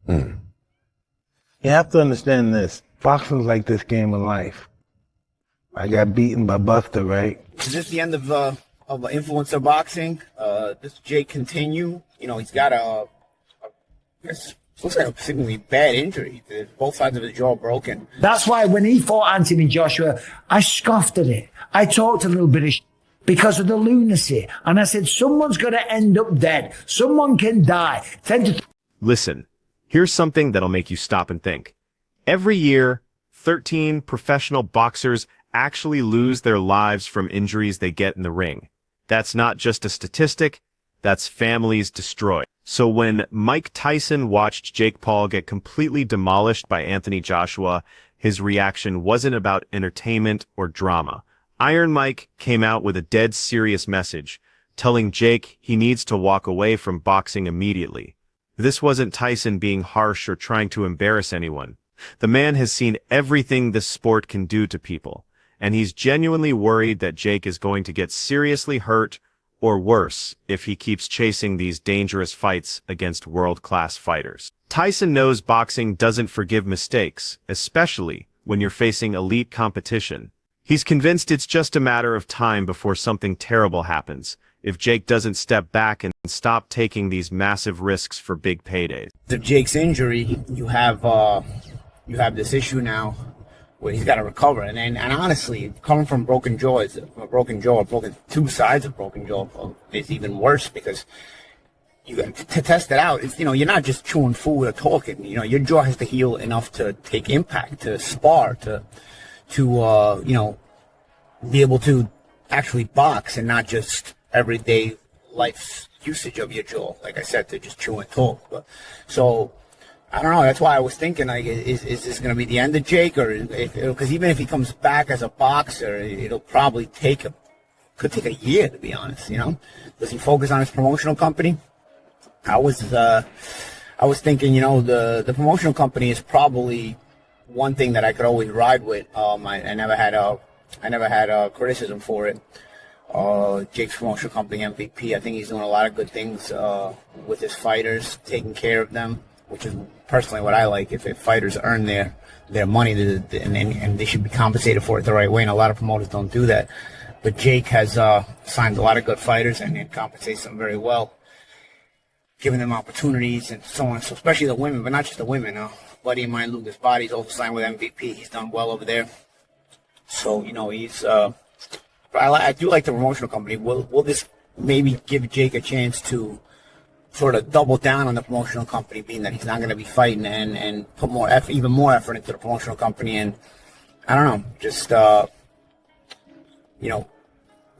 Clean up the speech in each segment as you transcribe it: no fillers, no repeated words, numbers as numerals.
You have to understand this. Boxing's like this game of life. I got beaten by Buster, right? Is this the end of influencer boxing? Does Jake continue? You know, he's got looks like a particularly bad injury. Both sides of his jaw broken. That's why when he fought Anthony Joshua, I scoffed at it. I talked a little bit of because of the lunacy. And I said, someone's going to end up dead. Someone can die. Listen, here's something that'll make you stop and think. Every year, 13 professional boxers actually lose their lives from injuries they get in the ring. That's not just a statistic, that's families destroyed. So when Mike Tyson watched Jake Paul get completely demolished by Anthony Joshua, his reaction wasn't about entertainment or drama. Iron Mike came out with a dead serious message, telling Jake he needs to walk away from boxing immediately. This wasn't Tyson being harsh or trying to embarrass anyone. The man has seen everything this sport can do to people, and he's genuinely worried that Jake is going to get seriously hurt or worse if he keeps chasing these dangerous fights against world-class fighters. Tyson knows boxing doesn't forgive mistakes, especially when you're facing elite competition. He's convinced it's just a matter of time before something terrible happens, if Jake doesn't step back and stop taking these massive risks for big paydays. Of Jake's injury, you have this issue now where he's got to recover, and honestly, coming from broken two sides of broken jaw is even worse, because to test it out, it's, you're not just chewing food or talking. Your jaw has to heal enough to take impact, to spar, to be able to actually box, and not just everyday life's usage of your jaw, like I said, to just chew and talk. So I don't know. That's why I was thinking, like, is this going to be the end of Jake, or because even if he comes back as a boxer, it'll probably could take a year, to be honest. Does he focus on his promotional company? I was thinking, the promotional company is probably one thing that I could always ride with. I never had criticism for it. Jake's promotional company, MVP. I think he's doing a lot of good things with his fighters, taking care of them, which is personally what I like. If fighters earn their money, and they should be compensated for it the right way, and a lot of promoters don't do that. But Jake has signed a lot of good fighters and compensates them very well, giving them opportunities and so on. So especially the women, but not just the women. Buddy of mine, Lucas Body's also signed with MVP. He's done well over there. So he's. I do like the promotional company. Will this maybe give Jake a chance to sort of double down on the promotional company, being that he's not going to be fighting, and put even more effort into the promotional company, and I don't know, just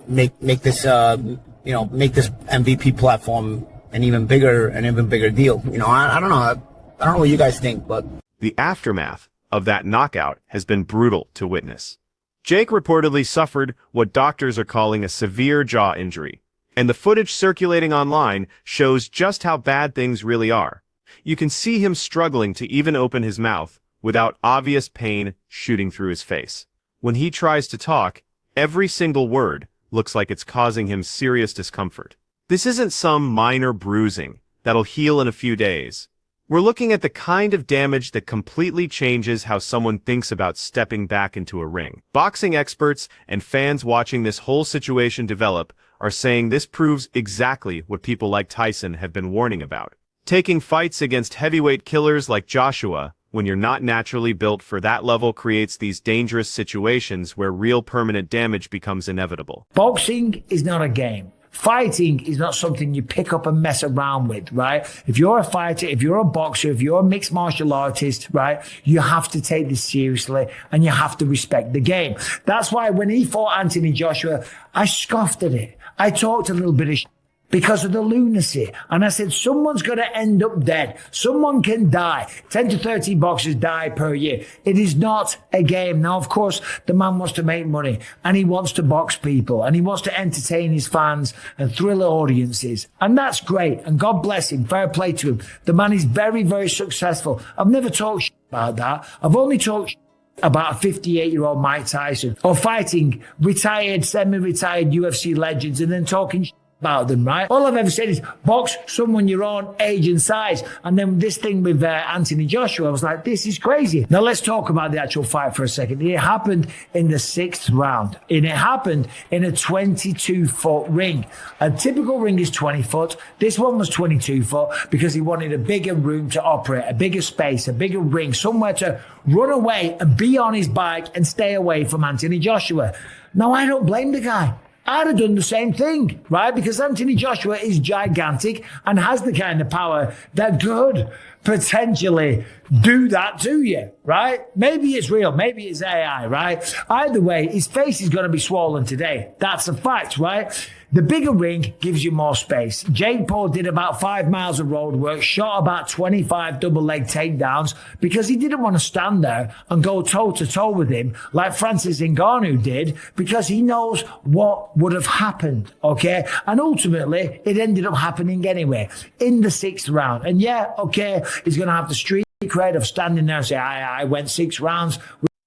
make this MVP platform an even bigger deal. I don't know. I don't know what you guys think, but the aftermath of that knockout has been brutal to witness. Jake reportedly suffered what doctors are calling a severe jaw injury, and the footage circulating online shows just how bad things really are. You can see him struggling to even open his mouth without obvious pain shooting through his face. When he tries to talk, every single word looks like it's causing him serious discomfort. This isn't some minor bruising that'll heal in a few days. We're looking at the kind of damage that completely changes how someone thinks about stepping back into a ring. Boxing experts and fans watching this whole situation develop are saying this proves exactly what people like Tyson have been warning about. Taking fights against heavyweight killers like Joshua, when you're not naturally built for that level, creates these dangerous situations where real permanent damage becomes inevitable. Boxing is not a game. Fighting is not something you pick up and mess around with, right? If you're a fighter, if you're a boxer, if you're a mixed martial artist, right, you have to take this seriously and you have to respect the game. That's why when he fought Anthony Joshua, I scoffed at it. I talked a little bit of because of the lunacy. And I said, someone's going to end up dead. Someone can die. 10 to 13 boxers die per year. It is not a game. Now, of course, the man wants to make money and he wants to box people and he wants to entertain his fans and thrill audiences. And that's great. And God bless him. Fair play to him. The man is very, very successful. I've never talked about that. I've only talked about a 58-year-old Mike Tyson or fighting retired, semi-retired UFC legends and then talking about them, right? All I've ever said is box someone your own age and size. And then this thing with Anthony Joshua, I was like, this is crazy. Now let's talk about the actual fight for a second. It happened in the 6th round, and it happened in a 22-foot ring. A typical ring is 20 foot. This one was 22 foot because he wanted a bigger room to operate, a bigger space, a bigger ring, somewhere to run away and be on his bike and stay away from Anthony Joshua. Now, I don't blame the guy. I'd have done the same thing, right? Because Anthony Joshua is gigantic and has the kind of power that could potentially do that to you, right? Maybe it's real, maybe it's AI, right? Either way, his face is going to be swollen today. That's a fact, right? The bigger ring gives you more space. Jake Paul did about 5 miles of road work, shot about 25 double leg takedowns because he didn't want to stand there and go toe to toe with him like Francis Ngannou did because he knows what would have happened, okay? And ultimately, it ended up happening anyway in the 6th round. And yeah, okay, he's going to have the street cred of standing there and say, I went 6 rounds.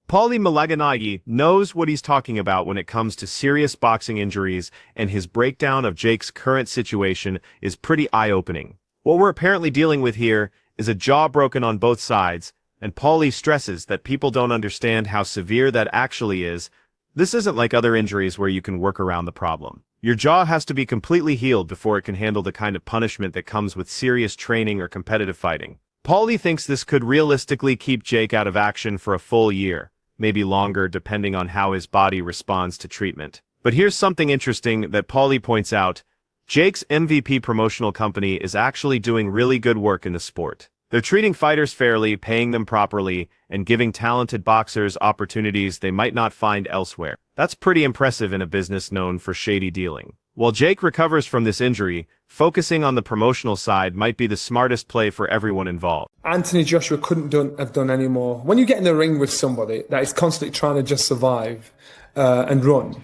Paulie Malignaggi knows what he's talking about when it comes to serious boxing injuries, and his breakdown of Jake's current situation is pretty eye-opening. What we're apparently dealing with here is a jaw broken on both sides, and Paulie stresses that people don't understand how severe that actually is. This isn't like other injuries where you can work around the problem. Your jaw has to be completely healed before it can handle the kind of punishment that comes with serious training or competitive fighting. Paulie thinks this could realistically keep Jake out of action for a full year. Maybe longer depending on how his body responds to treatment. But here's something interesting that Paulie points out. Jake's MVP promotional company is actually doing really good work in the sport. They're treating fighters fairly, paying them properly, and giving talented boxers opportunities they might not find elsewhere. That's pretty impressive in a business known for shady dealing. While Jake recovers from this injury, focusing on the promotional side might be the smartest play for everyone involved. Anthony Joshua couldn't have done any more. When you get in the ring with somebody that is constantly trying to just survive and run,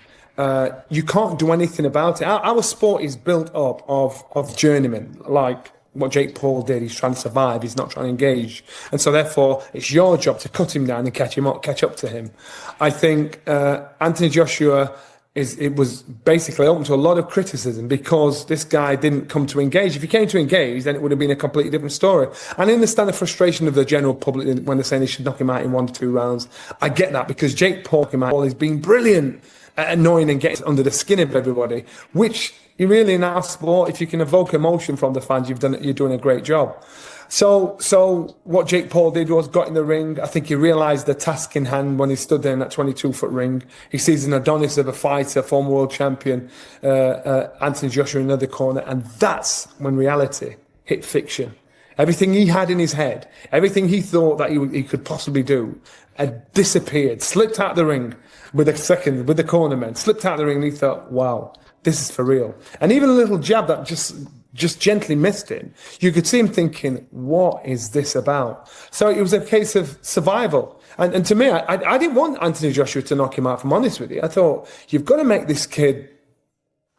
you can't do anything about it. Our sport is built up of journeymen, like what Jake Paul did. He's trying to survive. He's not trying to engage. And so therefore, it's your job to cut him down and catch up to him. I think Anthony Joshua... it was basically open to a lot of criticism because this guy didn't come to engage. If he came to engage, then it would have been a completely different story. And I understand the frustration of the general public when they're saying they should knock him out in 1 to 2 rounds. I get that because Jake Paul has been brilliant at annoying and getting under the skin of everybody, which you really in our sport, if you can evoke emotion from the fans, you're doing a great job. So what Jake Paul did was got in the ring. I think he realised the task in hand when he stood there in that 22-foot ring. He sees an Adonis of a fighter, former world champion, Anthony Joshua in another corner, and that's when reality hit fiction. Everything he had in his head, everything he thought that he could possibly do, had disappeared, slipped out the ring with the cornermen, slipped out the ring, and he thought, wow, this is for real. And even a little jab that just gently missed him, you could see him thinking, what is this about? So it was a case of survival. And to me, I didn't want Anthony Joshua to knock him out, if I'm honest with you. I thought, you've got to make this kid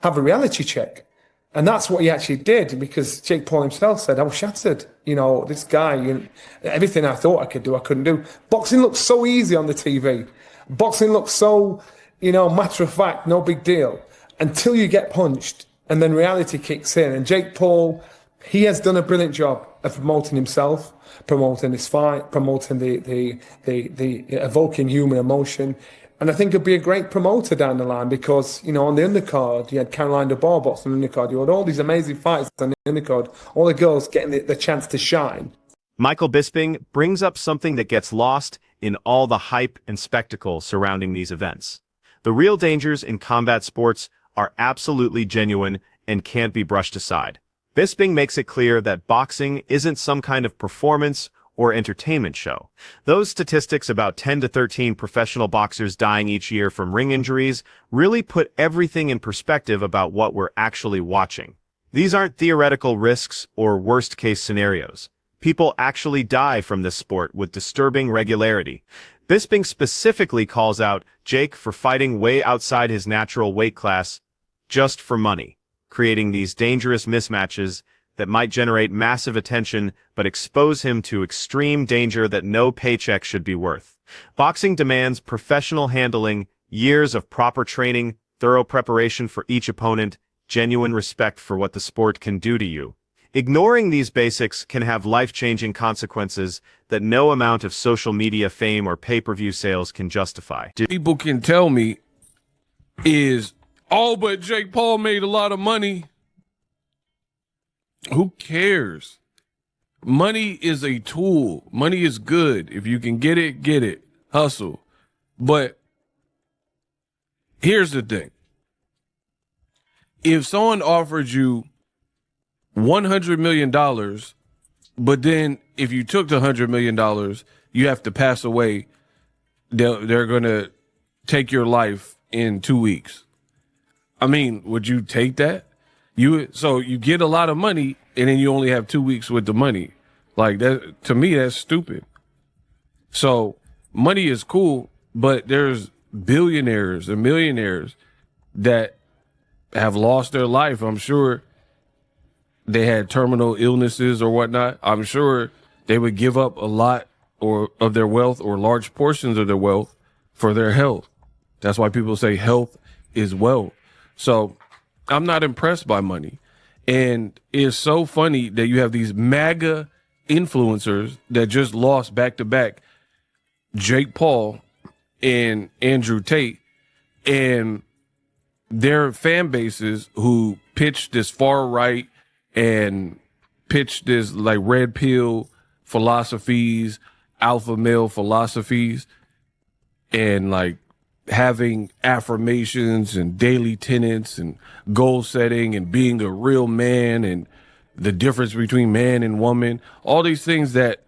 have a reality check. And that's what he actually did, because Jake Paul himself said, I was shattered. You know, this guy, everything I thought I could do, I couldn't do. Boxing looks so easy on the TV. Boxing looks so, matter of fact, no big deal. Until you get punched. And then reality kicks in. And Jake Paul, he has done a brilliant job of promoting himself, promoting his fight, promoting the evoking human emotion. And I think he'll be a great promoter down the line because, on the undercard, you had Caroline de Barbots on the undercard. You had all these amazing fights on the undercard. All the girls getting the chance to shine. Michael Bisping brings up something that gets lost in all the hype and spectacle surrounding these events. The real dangers in combat sports are absolutely genuine and can't be brushed aside. Bisping makes it clear that boxing isn't some kind of performance or entertainment show. Those statistics about 10 to 13 professional boxers dying each year from ring injuries really put everything in perspective about what we're actually watching. These aren't theoretical risks or worst-case scenarios. People actually die from this sport with disturbing regularity. Bisping specifically calls out Jake for fighting way outside his natural weight class just for money, creating these dangerous mismatches that might generate massive attention but expose him to extreme danger that no paycheck should be worth. Boxing demands professional handling, years of proper training, thorough preparation for each opponent, genuine respect for what the sport can do to you. Ignoring these basics can have life-changing consequences that no amount of social media fame or pay-per-view sales can justify. People can tell me is, oh, but Jake Paul made a lot of money. Who cares? Money is a tool. Money is good. If you can get it, get it. Hustle. But here's the thing. If someone offered you $100 million, but then if you took the $100 million, you have to pass away, they're going to take your life in 2 weeks. I mean, would you take that? So you get a lot of money and then you only have 2 weeks with the money. Like that, to me, that's stupid. So money is cool, but there's billionaires and millionaires that have lost their life. I'm sure they had terminal illnesses or whatnot. I'm sure they would give up a lot of their wealth or large portions of their wealth for their health. That's why people say health is wealth. So I'm not impressed by money. And it's so funny that you have these MAGA influencers that just lost back-to-back, Jake Paul and Andrew Tate, and their fan bases who pitched this far right and pitched this like red pill philosophies, alpha male philosophies, and like having affirmations and daily tenets and goal setting and being a real man and the difference between man and woman, all these things that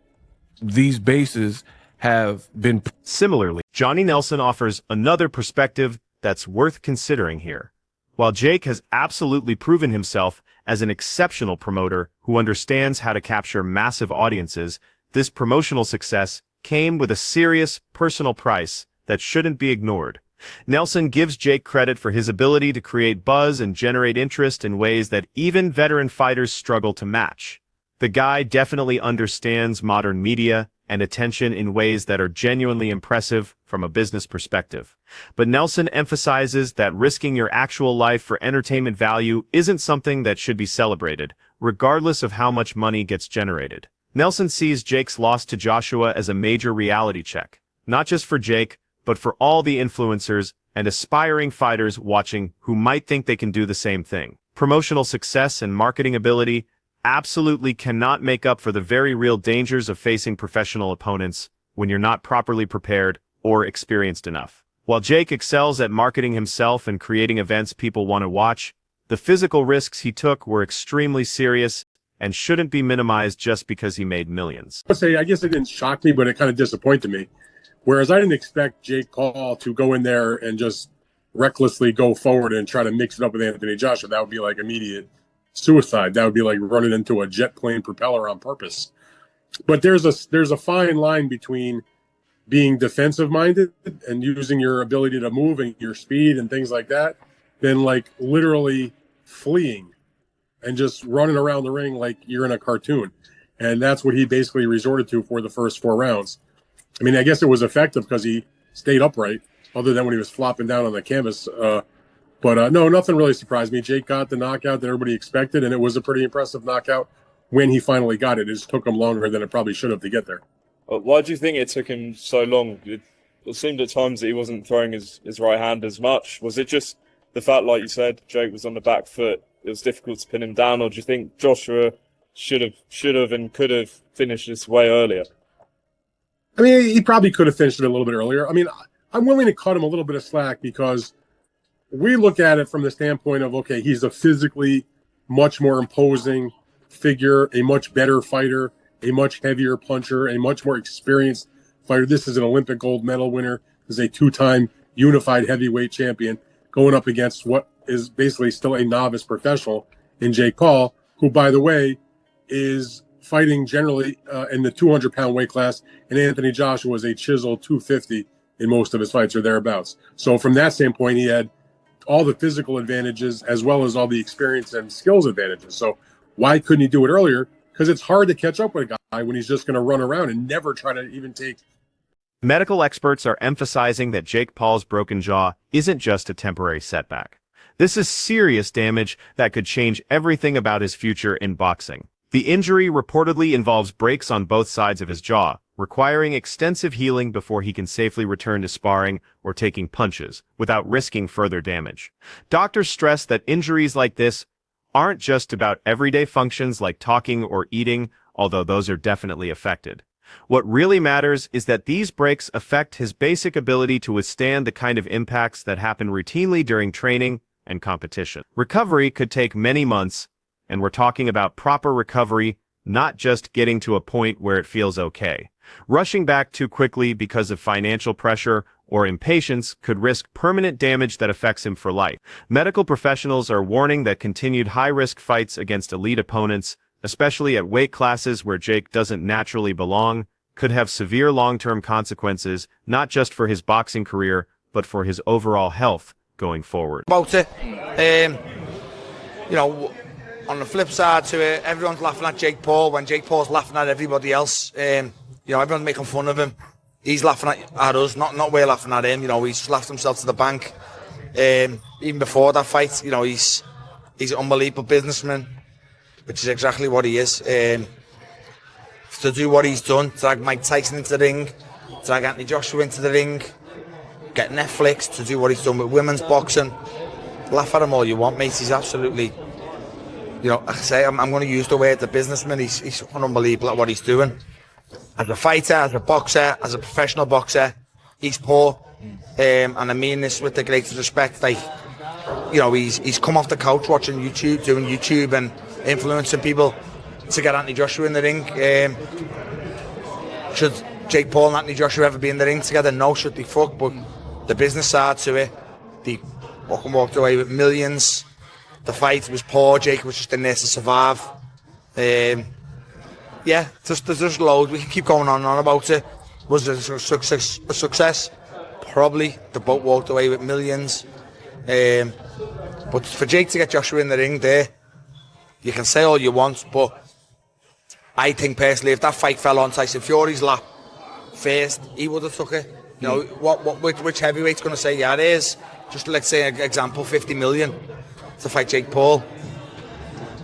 these bases have been. Similarly, Johnny Nelson offers another perspective that's worth considering here. While Jake has absolutely proven himself as an exceptional promoter who understands how to capture massive audiences, this promotional success came with a serious personal price that shouldn't be ignored. Nelson gives Jake credit for his ability to create buzz and generate interest in ways that even veteran fighters struggle to match. The guy definitely understands modern media and attention in ways that are genuinely impressive from a business perspective. But Nelson emphasizes that risking your actual life for entertainment value isn't something that should be celebrated, regardless of how much money gets generated. Nelson sees Jake's loss to Joshua as a major reality check, not just for Jake, but for all the influencers and aspiring fighters watching who might think they can do the same thing. Promotional success and marketing ability absolutely cannot make up for the very real dangers of facing professional opponents when you're not properly prepared or experienced enough. While Jake excels at marketing himself and creating events people want to watch, the physical risks he took were extremely serious and shouldn't be minimized just because he made millions. I guess it didn't shock me, but it kind of disappointed me. Whereas I didn't expect Jake Paul to go in there and just recklessly go forward and try to mix it up with Anthony Joshua. That would be like immediate suicide. That would be like running into a jet plane propeller on purpose. But there's a fine line between being defensive minded and using your ability to move and your speed and things like that, than like literally fleeing and just running around the ring like you're in a cartoon. And that's what he basically resorted to for the first 4 rounds. I mean, I guess it was effective because he stayed upright, other than when he was flopping down on the canvas. But no, nothing really surprised me. Jake got the knockout that everybody expected, and it was a pretty impressive knockout when he finally got it. It just took him longer than it probably should have to get there. Why do you think it took him so long? It seemed at times that he wasn't throwing his right hand as much. Was it just the fact, like you said, Jake was on the back foot, it was difficult to pin him down, or do you think Joshua should have and could have finished this way earlier? I mean, he probably could have finished it a little bit earlier. I mean, I'm willing to cut him a little bit of slack because we look at it from the standpoint of, okay, he's a physically much more imposing figure, a much better fighter, a much heavier puncher, a much more experienced fighter. This is an Olympic gold medal winner. This is a 2-time unified heavyweight champion going up against what is basically still a novice professional in Jake Paul, who, by the way, is fighting generally in the 200-pound weight class, and Anthony Joshua was a chiseled 250 in most of his fights or thereabouts. So from that standpoint, he had all the physical advantages as well as all the experience and skills advantages. So why couldn't he do it earlier? Because it's hard to catch up with a guy when he's just going to run around and never try to even take. Medical experts are emphasizing that Jake Paul's broken jaw isn't just a temporary setback. This is serious damage that could change everything about his future in boxing. The injury reportedly involves breaks on both sides of his jaw, requiring extensive healing before he can safely return to sparring or taking punches, without risking further damage. Doctors stress that injuries like this aren't just about everyday functions like talking or eating, although those are definitely affected. What really matters is that these breaks affect his basic ability to withstand the kind of impacts that happen routinely during training and competition. Recovery could take many months, and we're talking about proper recovery, not just getting to a point where it feels okay. Rushing back too quickly because of financial pressure or impatience could risk permanent damage that affects him for life. Medical professionals are warning that continued high-risk fights against elite opponents, especially at weight classes where Jake doesn't naturally belong, could have severe long-term consequences, not just for his boxing career, but for his overall health going forward. About it, you know, on the flip side to it, everyone's laughing at Jake Paul when Jake Paul's laughing at everybody else. You know, everyone's making fun of him. He's laughing at us, not we're laughing at him. You know, he's just laughed himself to the bank. Even before that fight, you know, he's an unbelievable businessman, which is exactly what he is. To do what he's done, drag Mike Tyson into the ring, drag Anthony Joshua into the ring, get Netflix to do what he's done with women's boxing. Laugh at him all you want, mate. He's absolutely, you know, like I say, I'm going to use the word the businessman. He's unbelievable at what he's doing. As a fighter, as a boxer, as a professional boxer, he's poor. And I mean this with the greatest respect. Like, you know, he's come off the couch watching YouTube, doing YouTube and influencing people to get Anthony Joshua in the ring. Should Jake Paul and Anthony Joshua ever be in the ring together? No, should they fuck? But the business side to it, they fucking walked away with millions. The fight was poor. Jake was just in there to survive. Yeah, there's just loads. We can keep going on and on about it. Was it a success? Probably. The boat walked away with millions. But for Jake to get Joshua in the ring there, you can say all you want, but I think personally, if that fight fell on Tyson Fury's lap first, he would have took it. You know, which heavyweight's going to say, yeah, it is. Just let's say, an example, 50 million to fight Jake Paul.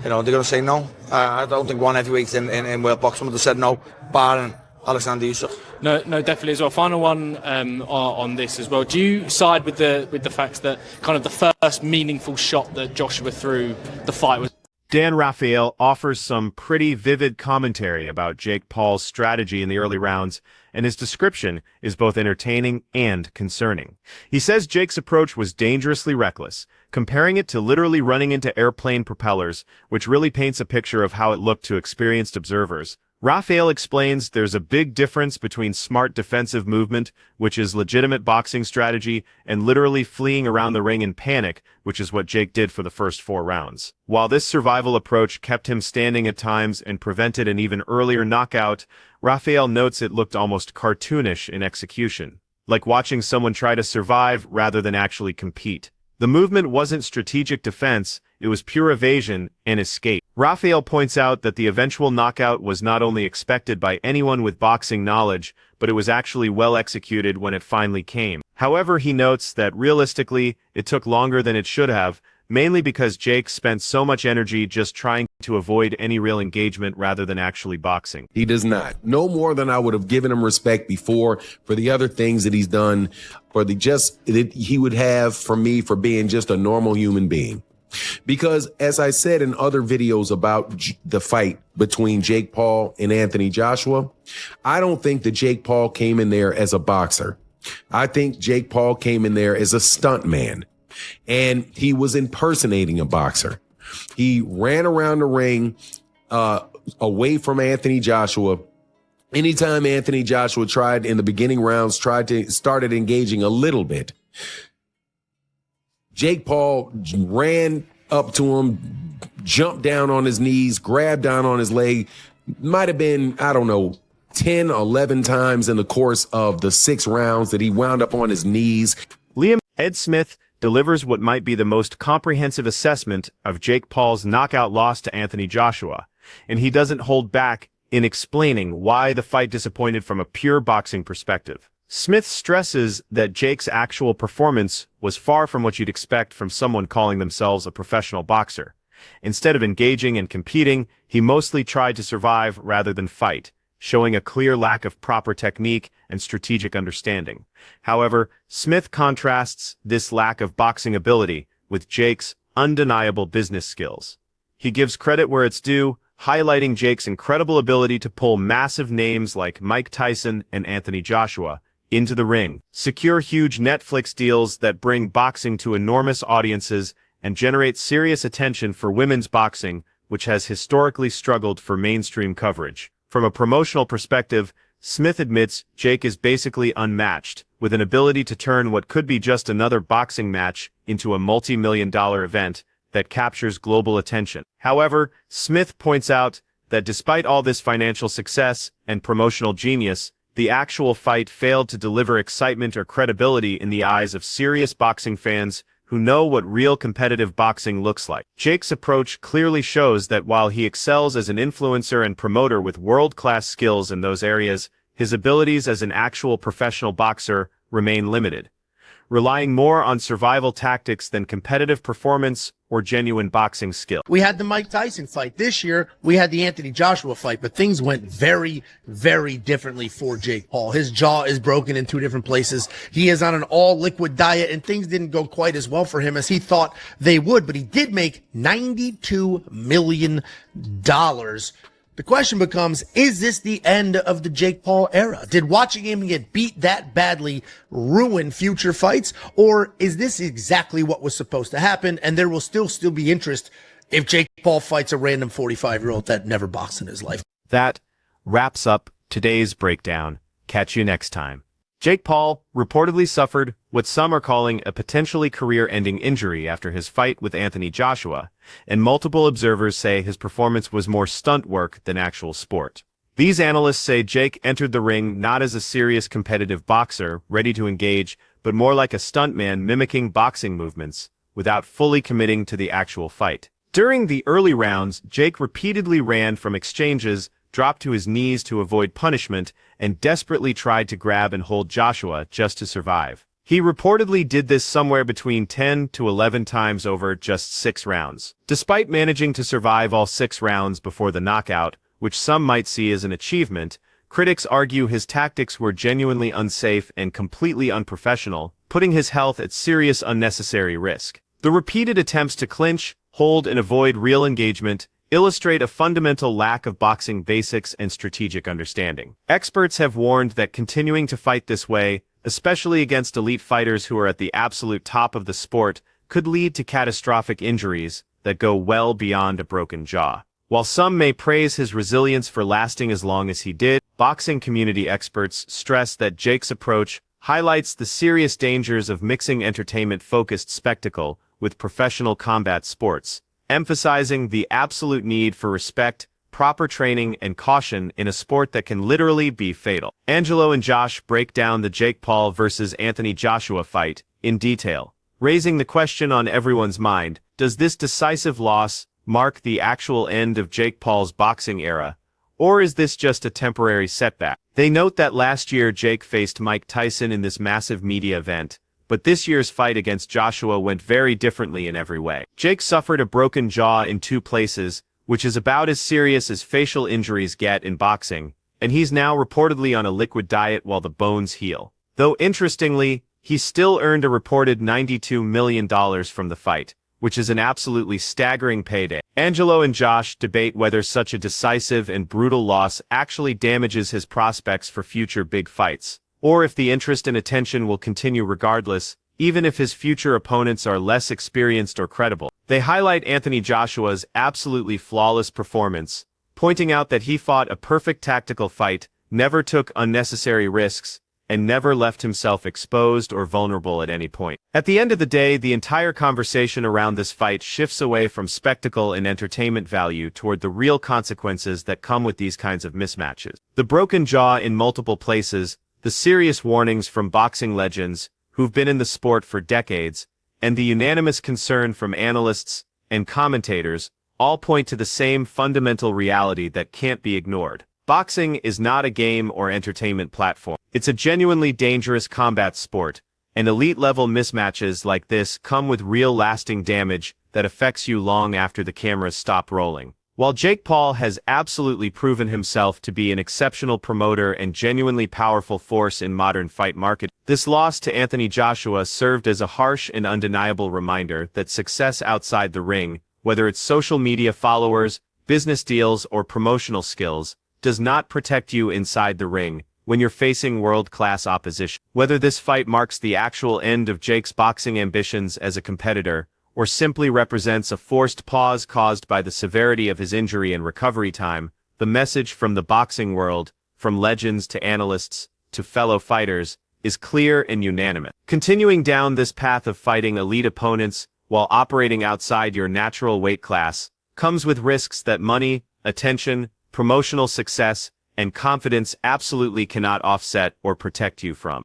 You know, they're going to say no. I don't think one heavyweight in world boxing would have said no, barring Alexander Usyk. No, definitely as well. Final one on this as well. Do you side with the fact that kind of the first meaningful shot that Joshua threw the fight was? Dan Raphael offers some pretty vivid commentary about Jake Paul's strategy in the early rounds, and his description is both entertaining and concerning. He says Jake's approach was dangerously reckless, comparing it to literally running into airplane propellers, which really paints a picture of how it looked to experienced observers. Raphael explains there's a big difference between smart defensive movement, which is legitimate boxing strategy, and literally fleeing around the ring in panic, which is what Jake did for the first 4 rounds. While this survival approach kept him standing at times and prevented an even earlier knockout, Raphael notes it looked almost cartoonish in execution, like watching someone try to survive rather than actually compete. The movement wasn't strategic defense, it was pure evasion and escape. Raphael points out that the eventual knockout was not only expected by anyone with boxing knowledge, but it was actually well executed when it finally came. However, he notes that realistically, it took longer than it should have, mainly because Jake spent so much energy just trying to avoid any real engagement rather than actually boxing. He does not. No more than I would have given him respect before for the other things that he's done, for the just that he would have from me for being just a normal human being. Because as I said in other videos about the fight between Jake Paul and Anthony Joshua, I don't think that Jake Paul came in there as a boxer. I think Jake Paul came in there as a stunt man, and he was impersonating a boxer. He ran around the ring away from Anthony Joshua. Anytime Anthony Joshua tried in the beginning rounds, started engaging a little bit, Jake Paul ran up to him, jumped down on his knees, grabbed down on his leg. Might have been, I don't know, 10, 11 times in the course of the 6 rounds that he wound up on his knees. Ed Smith delivers what might be the most comprehensive assessment of Jake Paul's knockout loss to Anthony Joshua, and he doesn't hold back in explaining why the fight disappointed from a pure boxing perspective. Smith stresses that Jake's actual performance was far from what you'd expect from someone calling themselves a professional boxer. Instead of engaging and competing, he mostly tried to survive rather than fight, showing a clear lack of proper technique and strategic understanding. However, Smith contrasts this lack of boxing ability with Jake's undeniable business skills. He gives credit where it's due, highlighting Jake's incredible ability to pull massive names like Mike Tyson and Anthony Joshua into the ring, secure huge Netflix deals that bring boxing to enormous audiences, and generate serious attention for women's boxing, which has historically struggled for mainstream coverage. From a promotional perspective, Smith admits Jake is basically unmatched, with an ability to turn what could be just another boxing match into a multi-million-dollar event that captures global attention. However, Smith points out that despite all this financial success and promotional genius, the actual fight failed to deliver excitement or credibility in the eyes of serious boxing fans who know what real competitive boxing looks like. Jake's approach clearly shows that while he excels as an influencer and promoter with world-class skills in those areas, his abilities as an actual professional boxer remain limited, relying more on survival tactics than competitive performance or genuine boxing skill. We had the Mike Tyson fight. This year, we had the Anthony Joshua fight, but things went very, very differently for Jake Paul. His jaw is broken in two different places. He is on an all-liquid diet, and things didn't go quite as well for him as he thought they would, but he did make $92 million. The question becomes, is this the end of the Jake Paul era? Did watching him get beat that badly ruin future fights? Or is this exactly what was supposed to happen, and there will still be interest if Jake Paul fights a random 45-year-old that never boxed in his life? That wraps up today's breakdown. Catch you next time. Jake Paul reportedly suffered what some are calling a potentially career-ending injury after his fight with Anthony Joshua, and multiple observers say his performance was more stunt work than actual sport. These analysts say Jake entered the ring not as a serious competitive boxer ready to engage, but more like a stuntman mimicking boxing movements without fully committing to the actual fight. During the early rounds, Jake repeatedly ran from exchanges, dropped to his knees to avoid punishment, and desperately tried to grab and hold Joshua just to survive. He reportedly did this somewhere between 10 to 11 times over just 6 rounds. Despite managing to survive all 6 rounds before the knockout, which some might see as an achievement, critics argue his tactics were genuinely unsafe and completely unprofessional, putting his health at serious unnecessary risk. The repeated attempts to clinch, hold, and avoid real engagement illustrate a fundamental lack of boxing basics and strategic understanding. Experts have warned that continuing to fight this way, especially against elite fighters who are at the absolute top of the sport, could lead to catastrophic injuries that go well beyond a broken jaw. While some may praise his resilience for lasting as long as he did, boxing community experts stress that Jake's approach highlights the serious dangers of mixing entertainment-focused spectacle with professional combat sports, emphasizing the absolute need for respect, proper training, and caution in a sport that can literally be fatal. Angelo and Josh break down the Jake Paul versus Anthony Joshua fight in detail, raising the question on everyone's mind: does this decisive loss mark the actual end of Jake Paul's boxing era, or is this just a temporary setback? They note that last year Jake faced Mike Tyson in this massive media event, but this year's fight against Joshua went very differently in every way. Jake suffered a broken jaw in 2 places, which is about as serious as facial injuries get in boxing, and he's now reportedly on a liquid diet while the bones heal. Though interestingly, he still earned a reported $92 million from the fight, which is an absolutely staggering payday. Angelo and Josh debate whether such a decisive and brutal loss actually damages his prospects for future big fights, or if the interest and attention will continue regardless, even if his future opponents are less experienced or credible. They highlight Anthony Joshua's absolutely flawless performance, pointing out that he fought a perfect tactical fight, never took unnecessary risks, and never left himself exposed or vulnerable at any point. At the end of the day, the entire conversation around this fight shifts away from spectacle and entertainment value toward the real consequences that come with these kinds of mismatches. The broken jaw in multiple places, the serious warnings from boxing legends who've been in the sport for decades, and the unanimous concern from analysts and commentators all point to the same fundamental reality that can't be ignored. Boxing is not a game or entertainment platform. It's a genuinely dangerous combat sport, and elite-level mismatches like this come with real lasting damage that affects you long after the cameras stop rolling. While Jake Paul has absolutely proven himself to be an exceptional promoter and genuinely powerful force in modern fight market, this loss to Anthony Joshua served as a harsh and undeniable reminder that success outside the ring, whether it's social media followers, business deals, or promotional skills, does not protect you inside the ring when you're facing world-class opposition. Whether this fight marks the actual end of Jake's boxing ambitions as a competitor, or simply represents a forced pause caused by the severity of his injury and recovery time, the message from the boxing world, from legends to analysts to fellow fighters, is clear and unanimous. Continuing down this path of fighting elite opponents while operating outside your natural weight class comes with risks that money, attention, promotional success, and confidence absolutely cannot offset or protect you from.